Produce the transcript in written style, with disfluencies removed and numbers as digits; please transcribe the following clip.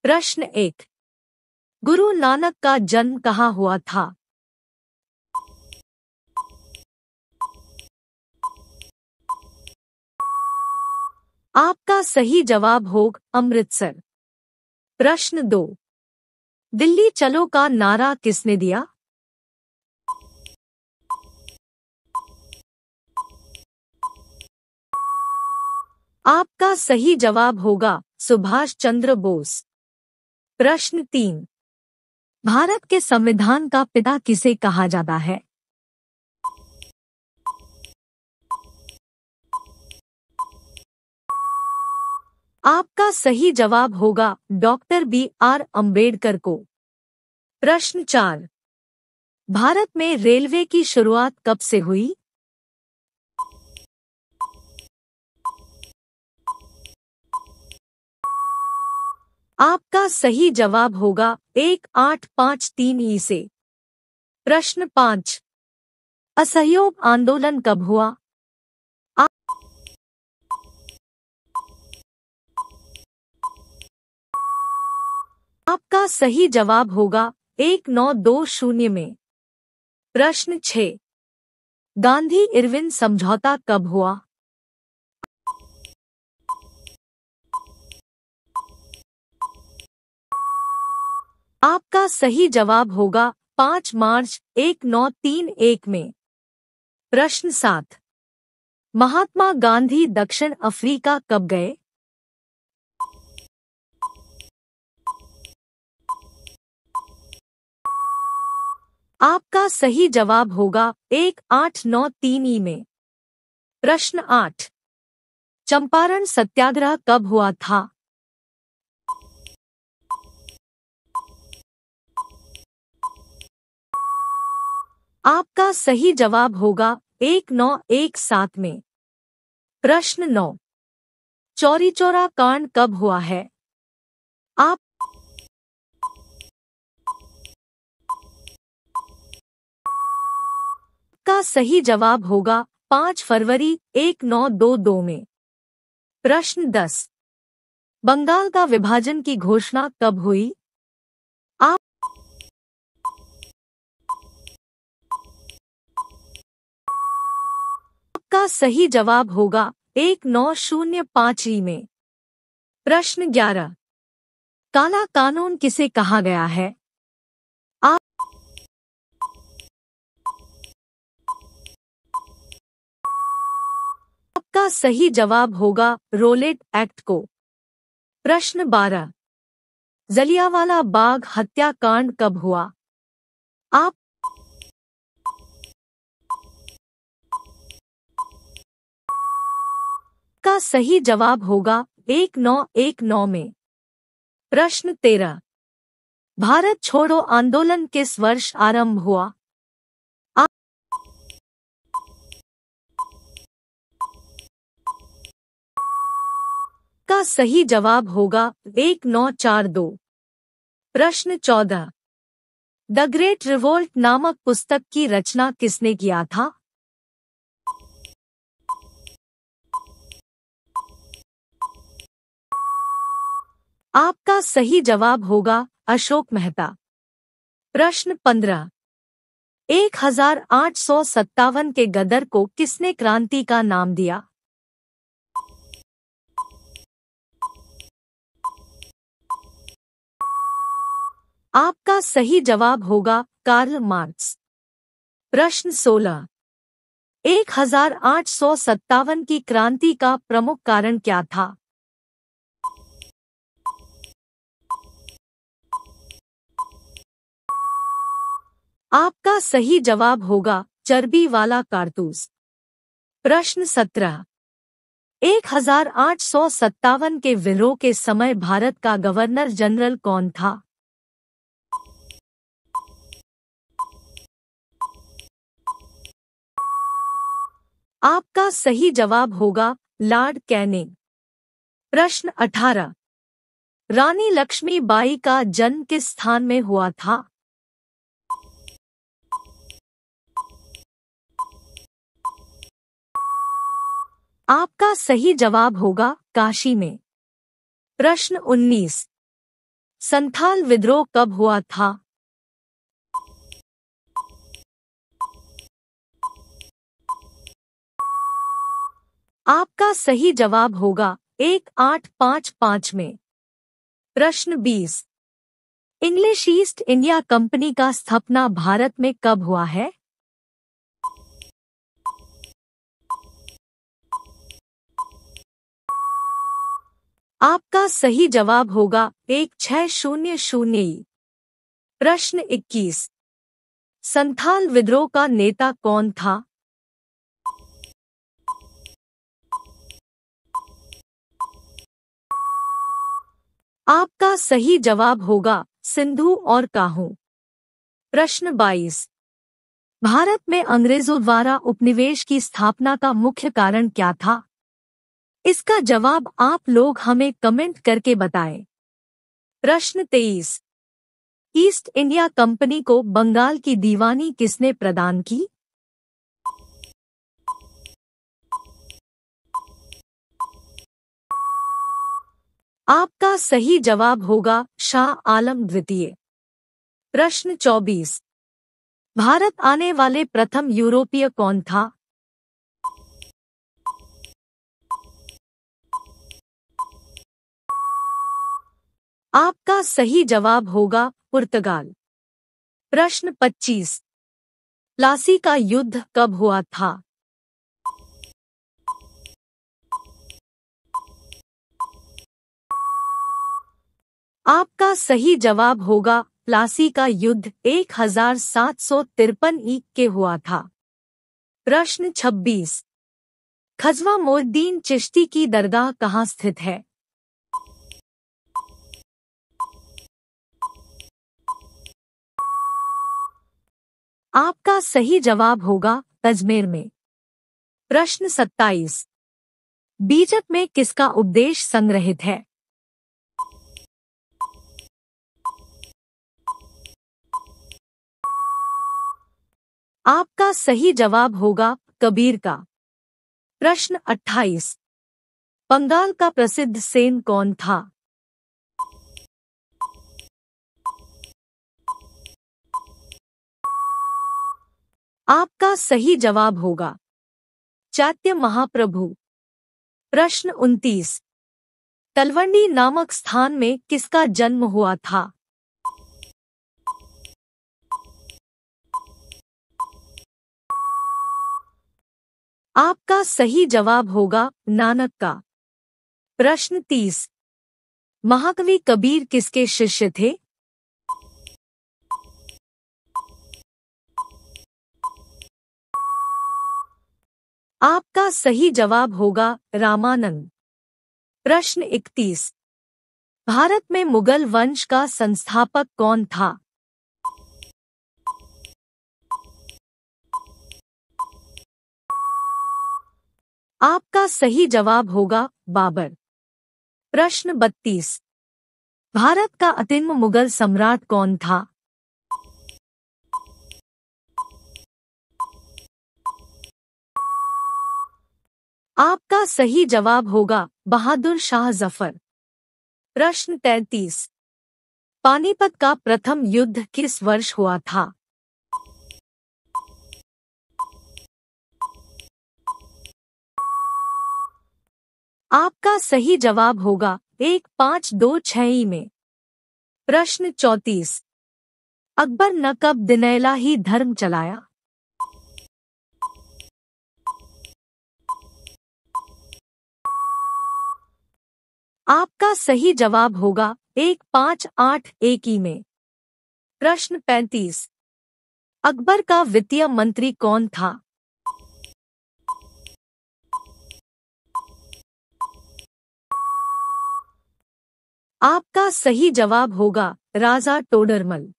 प्रश्न 1। गुरु नानक का जन्म कहाँ हुआ था? आपका सही जवाब होगा अमृतसर। प्रश्न 2। दिल्ली चलो का नारा किसने दिया? आपका सही जवाब होगा सुभाष चंद्र बोस। प्रश्न 3। भारत के संविधान का पिता किसे कहा जाता है? आपका सही जवाब होगा डॉक्टर बी.आर. अम्बेडकर को। प्रश्न 4। भारत में रेलवे की शुरुआत कब से हुई? आपका सही जवाब होगा 1853 ई से। प्रश्न 5। असहयोग आंदोलन कब हुआ? आपका सही जवाब होगा 1920 में। प्रश्न 6। गांधी इरविन समझौता कब हुआ? आपका सही जवाब होगा 5 मार्च 1931 में। प्रश्न 7। महात्मा गांधी दक्षिण अफ्रीका कब गए? आपका सही जवाब होगा 1893 ई में। प्रश्न 8। चंपारण सत्याग्रह कब हुआ था? आपका सही जवाब होगा 1917 में। प्रश्न 9। चौरी चौरा कांड कब हुआ है? आपका सही जवाब होगा 5 फरवरी 1922 में। प्रश्न 10। बंगाल का विभाजन की घोषणा कब हुई? आपका सही जवाब होगा 1905 ई में। प्रश्न 11। काला कानून किसे कहा गया है? आपका सही जवाब होगा रोलेट एक्ट को। प्रश्न 12। जलियांवाला बाग हत्याकांड कब हुआ? आपका सही जवाब होगा 1919 में। प्रश्न 13। भारत छोड़ो आंदोलन किस वर्ष आरंभ हुआ? आपका सही जवाब होगा 1942। प्रश्न 14। द ग्रेट रिवोल्ट नामक पुस्तक की रचना किसने किया था? आपका सही जवाब होगा अशोक मेहता। प्रश्न 15। 1857 के गदर को किसने क्रांति का नाम दिया? आपका सही जवाब होगा कार्ल मार्क्स। प्रश्न 16। 1857 की क्रांति का प्रमुख कारण क्या था? आपका सही जवाब होगा चर्बी वाला कारतूस। प्रश्न 17। 1857 के विद्रोह के समय भारत का गवर्नर जनरल कौन था? आपका सही जवाब होगा लॉर्ड कैनिंग। प्रश्न 18। रानी लक्ष्मीबाई का जन्म किस स्थान में हुआ था? आपका सही जवाब होगा काशी में। प्रश्न 19। संथाल विद्रोह कब हुआ था? आपका सही जवाब होगा 1855 में। प्रश्न 20। इंग्लिश ईस्ट इंडिया कंपनी का स्थापना भारत में कब हुआ है? आपका सही जवाब होगा 1600। प्रश्न 21। संथाल विद्रोह का नेता कौन था? आपका सही जवाब होगा सिंधु और काहू। प्रश्न 22। भारत में अंग्रेजों द्वारा उपनिवेश की स्थापना का मुख्य कारण क्या था? इसका जवाब आप लोग हमें कमेंट करके बताएं। प्रश्न 23। ईस्ट इंडिया कंपनी को बंगाल की दीवानी किसने प्रदान की? आपका सही जवाब होगा शाह आलम द्वितीय। प्रश्न 24। भारत आने वाले प्रथम यूरोपीय कौन था? आपका सही जवाब होगा पुर्तगाल। प्रश्न 25। प्लासी का युद्ध कब हुआ था? आपका सही जवाब होगा प्लासी का युद्ध 1753 के हुआ था। प्रश्न 26। ख्वाजा मोइनुद्दीन चिश्ती की दरगाह कहाँ स्थित है? आपका सही जवाब होगा अजमेर में। प्रश्न 27। बीजक में किसका उपदेश संग्रहित है? आपका सही जवाब होगा कबीर का। प्रश्न 28। बंगाल का प्रसिद्ध सेन कौन था? आपका सही जवाब होगा चैत्य महाप्रभु। प्रश्न 29। तलवंडी नामक स्थान में किसका जन्म हुआ था? आपका सही जवाब होगा नानक का। प्रश्न 30। महाकवि कबीर किसके शिष्य थे? आपका सही जवाब होगा रामानंद। प्रश्न 31। भारत में मुगल वंश का संस्थापक कौन था? आपका सही जवाब होगा बाबर। प्रश्न 32। भारत का अंतिम मुगल सम्राट कौन था? आपका सही जवाब होगा बहादुर शाह जफर। प्रश्न 33। पानीपत का प्रथम युद्ध किस वर्ष हुआ था? आपका सही जवाब होगा 1526 में। प्रश्न 34। अकबर ने कब दिनैला ही धर्म चलाया? आपका सही जवाब होगा 1581 में। प्रश्न 35। अकबर का वित्तीय मंत्री कौन था? आपका सही जवाब होगा राजा टोडरमल।